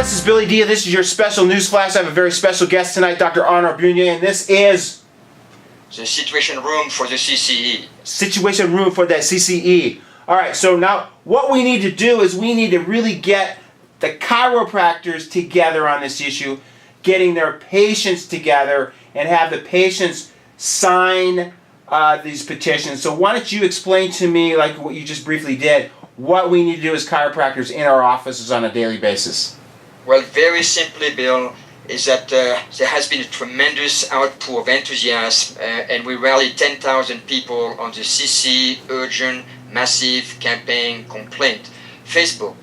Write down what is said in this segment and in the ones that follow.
this is Billy D. This is your special Newsflash. I have a very special guest tonight, Dr. Honor Brunier, and this is the situation room for the CCE. Situation room for that CCE. All right, so now what we need to do is we need to really get the chiropractors together on this issue, getting their patients together and have the patients sign these petitions. So why don't you explain to me, like what you just briefly did, what we need to do as chiropractors in our offices on a daily basis? Well, very simply, Bill, is that there has been a tremendous outpour of enthusiasm, and we rallied 10,000 people on the CC Urgent Massive Campaign Complaint Facebook.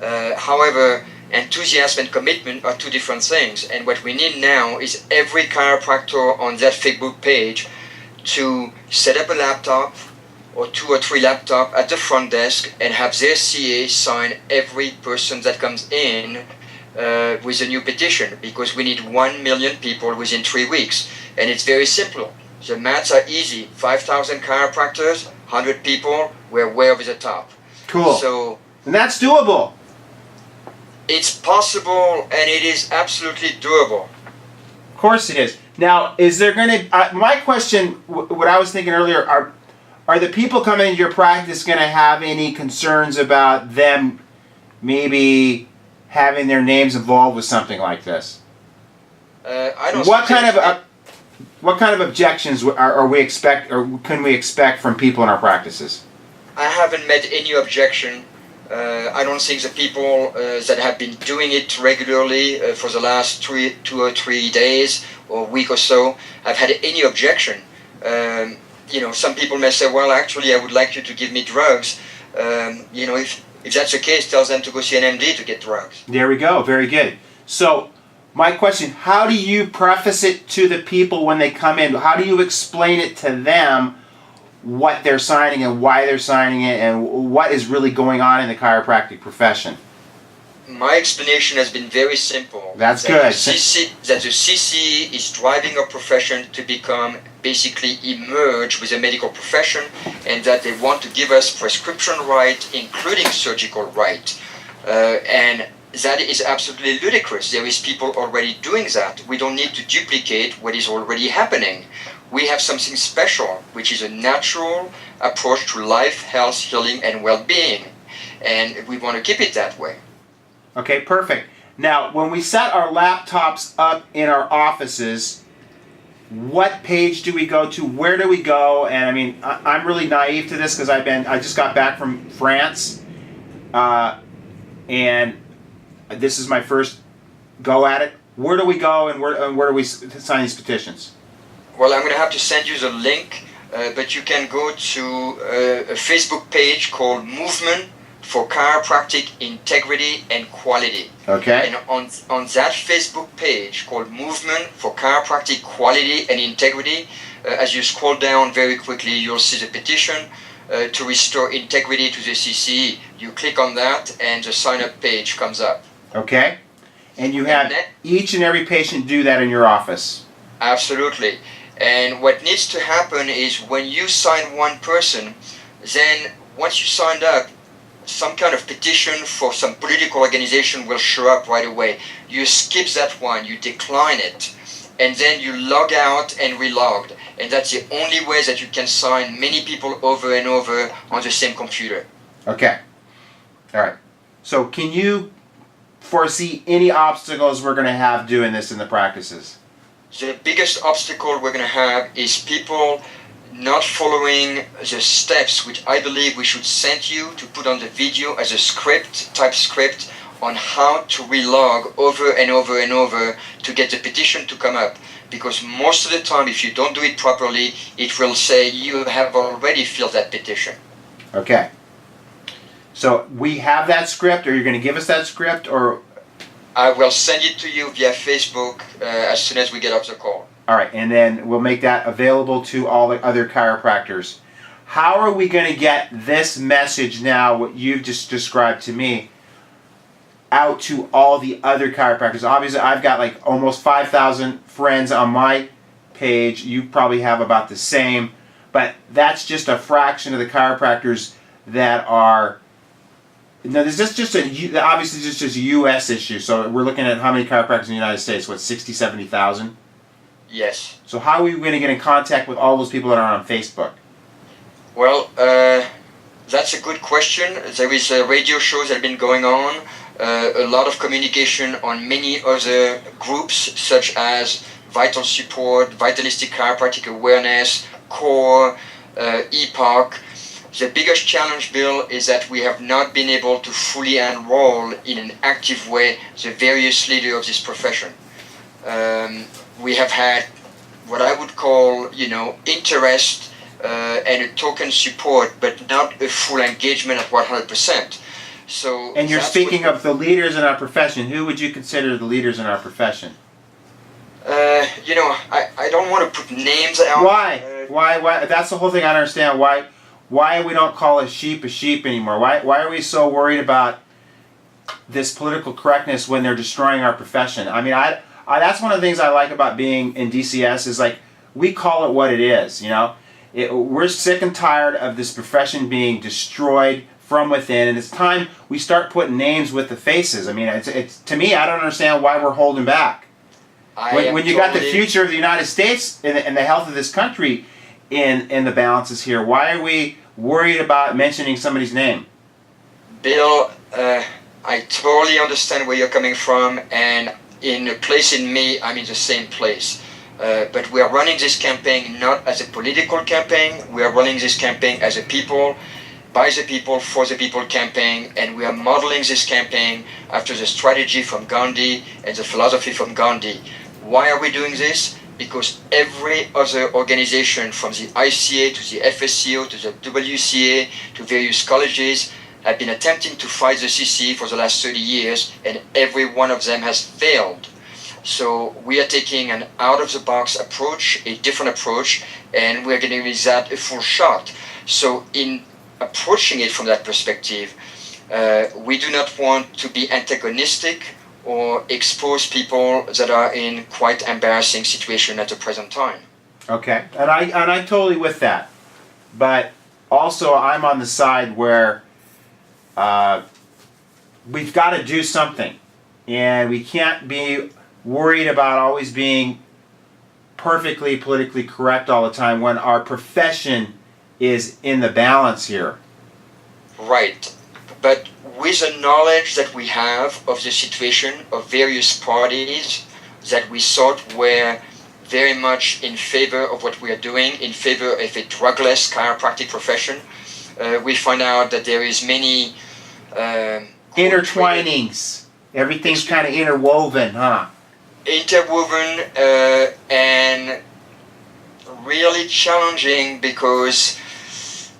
However, enthusiasm and commitment are two different things, and what we need now is every chiropractor on that Facebook page to set up a laptop or 2 or 3 laptops at the front desk and have their CA sign every person that comes in with a new petition, because we need 1 million people within 3 weeks. And it's very simple. The maths are easy. 5,000 chiropractors, 100 people, we're way over the top. Cool. So, and that's doable. It's possible, and it is absolutely doable. Of course it is. Now, is there going to... my question, what I was thinking earlier, are the people coming into your practice going to have any concerns about them maybe having their names involved with something like this? I don't. What kind of objections are we expect, or can we expect from people in our practices? I haven't met any objection. I don't think the people that have been doing it regularly for the last 2 or 3 days or week or so have had any objection. You know, some people may say, well, actually, I would like you to give me drugs. You know, if that's the case, tell them to go see an MD to get drugs. There we go. Very good. So, my question, how do you preface it to the people when they come in? How do you explain it to them what they're signing and why they're signing it and what is really going on in the chiropractic profession? My explanation has been very simple. That's good. That the CCE is driving our profession to become, basically emerge with the medical profession, and that they want to give us prescription right, including surgical right. And that is absolutely ludicrous. There is people already doing that. We don't need to duplicate what is already happening. We have something special, which is a natural approach to life, health, healing, and well-being. And we want to keep it that way. Okay, perfect. Now, when we set our laptops up in our offices, what page do we go to? Where do we go? And I mean, I'm really naive to this because I just got back from France, and this is my first go at it. Where do we go, and where do we sign these petitions? Well, I'm going to have to send you the link, but you can go to a Facebook page called Movement for Chiropractic Integrity and Quality. Okay. And on that Facebook page called Movement for Chiropractic Quality and Integrity, as you scroll down very quickly, you'll see the petition to restore integrity to the CCE. You click on that and the sign-up page comes up. Okay. And you have each and every patient do that in your office. Absolutely. And what needs to happen is when you sign one person, then once you signed up, some kind of petition for some political organization will show up right away. You skip that one, you decline it, and then you log out and relog. And that's the only way that you can sign many people over and over on the same computer. Okay. All right. So can you foresee any obstacles we're going to have doing this in the practices? The biggest obstacle we're going to have is people not following the steps, which I believe we should send you to put on the video as a type script on how to relog over and over and over to get the petition to come up. Because most of the time, if you don't do it properly, it will say you have already filled that petition. Okay. So we have that script, or you're going to give us that script, or? I will send it to you via Facebook as soon as we get off the call. All right, and then we'll make that available to all the other chiropractors. How are we going to get this message now, what you've just described to me, out to all the other chiropractors? Obviously, I've got like almost 5,000 friends on my page. You probably have about the same, but that's just a fraction of the chiropractors that are Now, is this just obviously just a U.S. issue? So we're looking at how many chiropractors in the United States? What, 60, 70,000? Yes. So how are we going to get in contact with all those people that are on Facebook? Well, that's a good question. There is radio shows that have been going on, a lot of communication on many other groups such as Vital Support, Vitalistic Chiropractic Awareness, CORE, EPOC. The biggest challenge, Bill, is that we have not been able to fully enroll in an active way the various leaders of this profession. We have had what I would call, interest and a token support, but not a full engagement at 100%. So. And you're speaking of the leaders in our profession. Who would you consider the leaders in our profession? I don't want to put names out. Why? Why? That's the whole thing I don't understand. Why we don't call a sheep anymore? Why are we so worried about this political correctness when they're destroying our profession? I mean, that's one of the things I like about being in DCS is like we call it what it is. We're sick and tired of this profession being destroyed from within, and it's time we start putting names with the faces. I mean, it's to me, I don't understand why we're holding back. When you got the future of the United States and the health of this country in the balances here, why are we worried about mentioning somebody's name? Bill, I totally understand where you're coming from, and in a place in me, I'm in the same place. But we are running this campaign not as a political campaign, we are running this campaign as a people, by the people, for the people campaign, and we are modeling this campaign after the strategy from Gandhi and the philosophy from Gandhi. Why are we doing this? Because every other organization, from the ICA to the FSCO to the WCA to various colleges, have been attempting to fight the CC for the last 30 years, and every one of them has failed. So we are taking an out-of-the-box approach, a different approach, and we're giving that a full shot. So in approaching it from that perspective, we do not want to be antagonistic or expose people that are in quite embarrassing situation at the present time. Okay, and I'm totally with that, but also I'm on the side where we've got to do something, and we can't be worried about always being perfectly politically correct all the time when our profession is in the balance here. Right, but with the knowledge that we have of the situation of various parties that we thought were very much in favor of what we are doing, in favor of a drugless chiropractic profession, we find out that there is many intertwinings. Everything's kind of interwoven, huh? Interwoven and really challenging because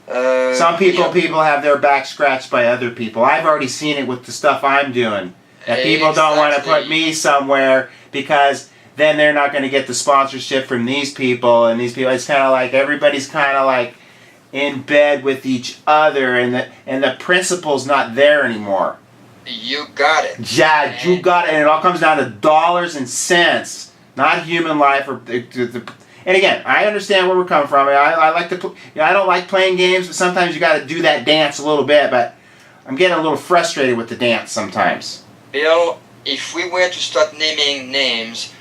some people have their back scratched by other people. I've already seen it with the stuff I'm doing. That people don't want to put me somewhere because then they're not going to get the sponsorship from these people and these people. It's kind of like everybody's kind of like in bed with each other, and the principle's not there anymore. You got it. Yeah, you got it. And it all comes down to dollars and cents, not human life. And again, I understand where we're coming from. I like to. I don't like playing games, but sometimes you got to do that dance a little bit. But I'm getting a little frustrated with the dance sometimes. Bill, if we were to start naming names,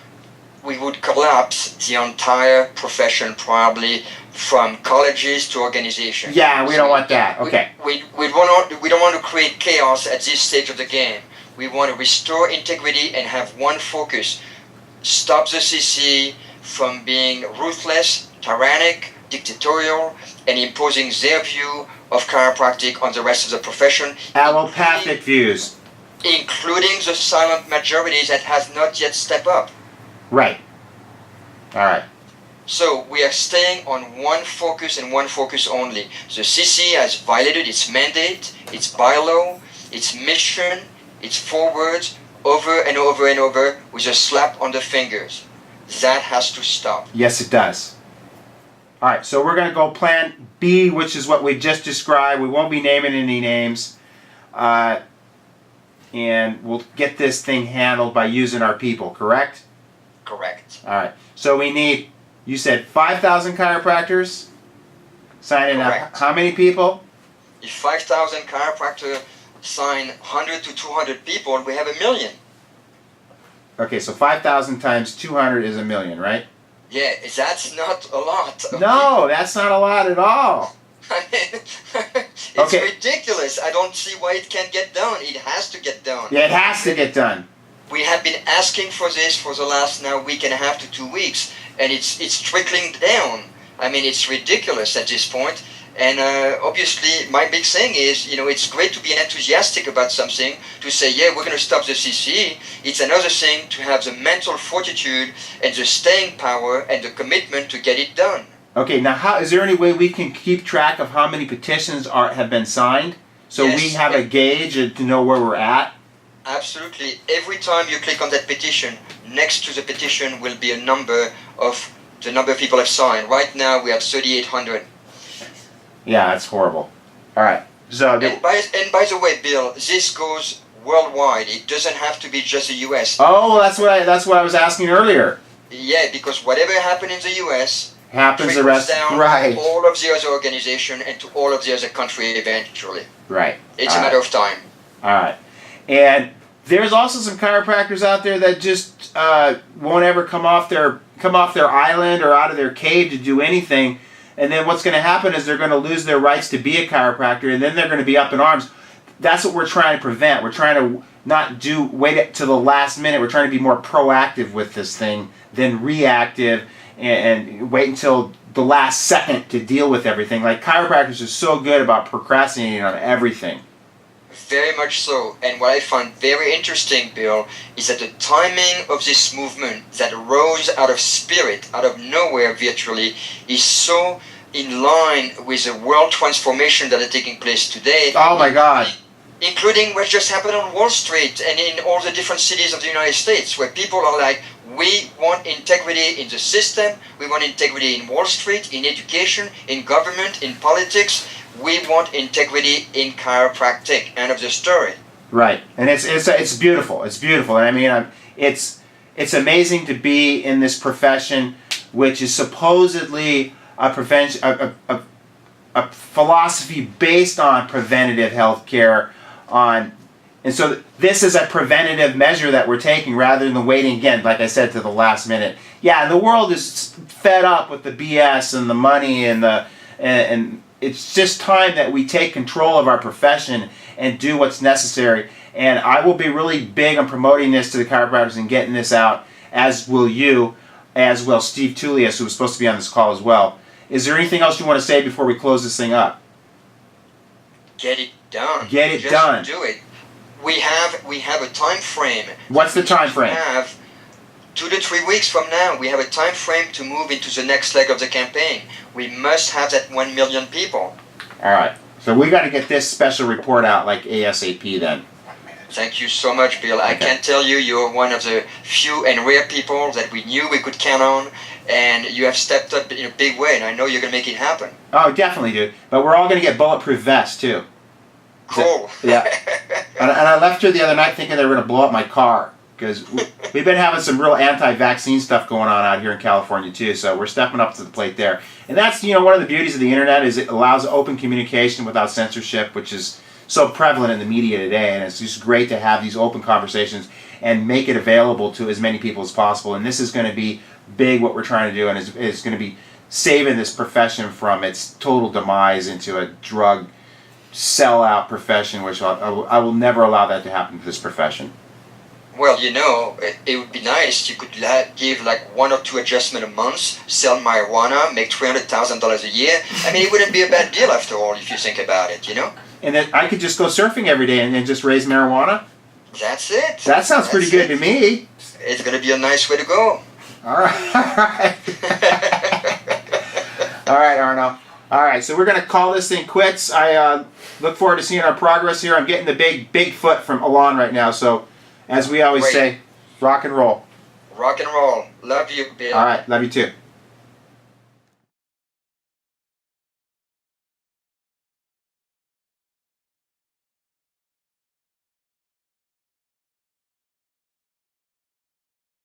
we would collapse the entire profession probably, from colleges to organizations. Yeah, we don't want that. Okay. We don't want to create chaos at this stage of the game. We want to restore integrity and have one focus: stop the CC from being ruthless, tyrannic, dictatorial, and imposing their view of chiropractic on the rest of the profession. Allopathic views. Including the silent majority that has not yet stepped up. Right. All right. So we are staying on one focus and one focus only. The CC has violated its mandate, its bylaw, its mission, its forwards over and over and over with a slap on the fingers. That has to stop. Yes, it does. All right, so we're going to go plan B, which is what we just described. We won't be naming any names. And we'll get this thing handled by using our people, correct? Correct. All right. So we need, you said 5,000 chiropractors signing up. How many people? If 5,000 chiropractors sign 100 to 200 people, we have 1 million. Okay, so 5,000 times 200 is 1 million, right? Yeah, that's not a lot. No, that's not a lot at all. I mean, it's Okay. ridiculous. I don't see why it can't get done. It has to get done. Yeah, it has to get done. We have been asking for this for the last now week and a half to 2 weeks, and it's trickling down. I mean, it's ridiculous at this point. And obviously, my big thing is, it's great to be enthusiastic about something, to say, yeah, we're going to stop the CCE. It's another thing to have the mental fortitude and the staying power and the commitment to get it done. Okay, now is there any way we can keep track of how many petitions have been signed? So Yes. we have a gauge to know where we're at? Absolutely. Every time you click on that petition, next to the petition will be a number of the number of people have signed. Right now, we have 3,800. Yeah, that's horrible. All right. So And by the way, Bill, this goes worldwide. It doesn't have to be just the U.S. that's what I was asking earlier. Yeah, because whatever happened in the U.S. Happens the trickles rest, down right? to all of the other organizations and to all of the other countries eventually. Right. It's All a matter of time. All right. And there's also some chiropractors out there that just won't ever come off their island or out of their cave to do anything. And then what's going to happen is they're going to lose their rights to be a chiropractor, and then they're going to be up in arms. That's what we're trying to prevent. We're trying to not wait to the last minute. We're trying to be more proactive with this thing than reactive and wait until the last second to deal with everything. Like, chiropractors are so good about procrastinating on everything. Very much so. And what I find very interesting, Bill, is that the timing of this movement that arose out of spirit, out of nowhere virtually, is so in line with the world transformation that are taking place today. Oh my God. Including what just happened on Wall Street and in all the different cities of the United States, where people are like, we want integrity in the system, we want integrity in Wall Street, in education, in government, in politics. We want integrity in chiropractic. End of the story. Right, and it's beautiful. It's beautiful, and I mean, it's amazing to be in this profession, which is supposedly a philosophy based on preventative health care. And so this is a preventative measure that we're taking rather than waiting again, like I said, to the last minute. Yeah, the world is fed up with the BS and the money and it's just time that we take control of our profession and do what's necessary. And I will be really big on promoting this to the chiropractors and getting this out, as will you, as will Steve Tullius, who was supposed to be on this call as well. Is there anything else you want to say before we close this thing up? Get it done. Get it Just done. do it. We have a time frame. What's the time frame? We have 2 to 3 weeks from now. We have a time frame to move into the next leg of the campaign. We must have that 1 million people. All right. So we got to get this special report out like ASAP then. Thank you so much, Bill. I can tell you, you're one of the few and rare people that we knew we could count on, and you have stepped up in a big way, and I know you're going to make it happen. Oh, definitely, dude. But we're all going to get bulletproof vests too. Cool. Yeah. And I left here the other night thinking they were going to blow up my car, because we've been having some real anti-vaccine stuff going on out here in California too, so we're stepping up to the plate there. And that's, one of the beauties of the internet is it allows open communication without censorship, which is so prevalent in the media today, and it's just great to have these open conversations and make it available to as many people as possible. And this is going to be big, what we're trying to do, and it's going to be saving this profession from its total demise into a drug sellout profession, which I will never allow that to happen to this profession. Well, it would be nice. You could give like 1 or 2 adjustments a month, sell marijuana, make $300,000 a year. I mean, it wouldn't be a bad deal after all if you think about it, And then I could just go surfing every day and just raise marijuana? That's it. That sounds pretty good to me. It's going to be a nice way to go. All right. All right, Arno. All right, so we're going to call this thing quits. I look forward to seeing our progress here. I'm getting the big foot from Alon right now, so as we always say, rock and roll. Rock and roll. Love you, Bill. All right, love you too.